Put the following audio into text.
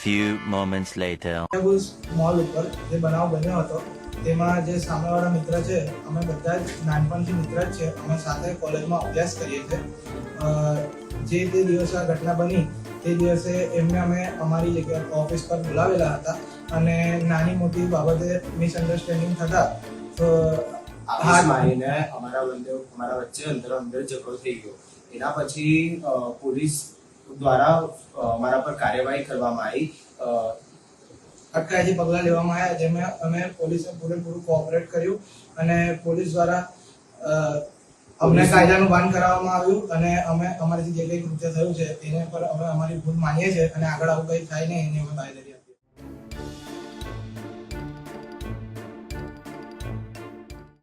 few moments later. Mall ઉપર જે બનાવ બન્યો હતો તેમાં જે સામેવાળા મિત્ર છે અમે બધા જ નાનપણથી મિત્ર જ છે. અમે સાથે કોલેજમાં અભ્યાસ કરીએ છીએ. જે દિવસે આ ઘટના બની તે દિવસે એમને અમે અમારી જગ્યા ઓફિસ પર બોલાવેલા હતા અને નાની મોટી બાબતે મિસઅન્ડરસ્ટેન્ડિંગ થતા તો હાથ મારીને અમારા વચ્ચે અંદર ઝઘડો થઈ ગયો. એના પછી પોલીસ દ્વારા અમારા પર કાર્યવાહી કરવામાં આવી. અટકાયતી પગલાં લેવામાં આવ્યા, જેમાં અમે પોલીસે પૂરેપૂરું કોઓપરેટ કર્યું અને પોલીસ દ્વારા અમને કાયદાનું ભાન કરાવવામાં આવ્યું અને અમે અમારીથી જે કંઈ કૃત્ય થયું છે તેને પર અમે અમારી ભૂલ માનીએ છીએ અને આગળ આવું કંઈ થાય નહીં એની અમે બાંયધરી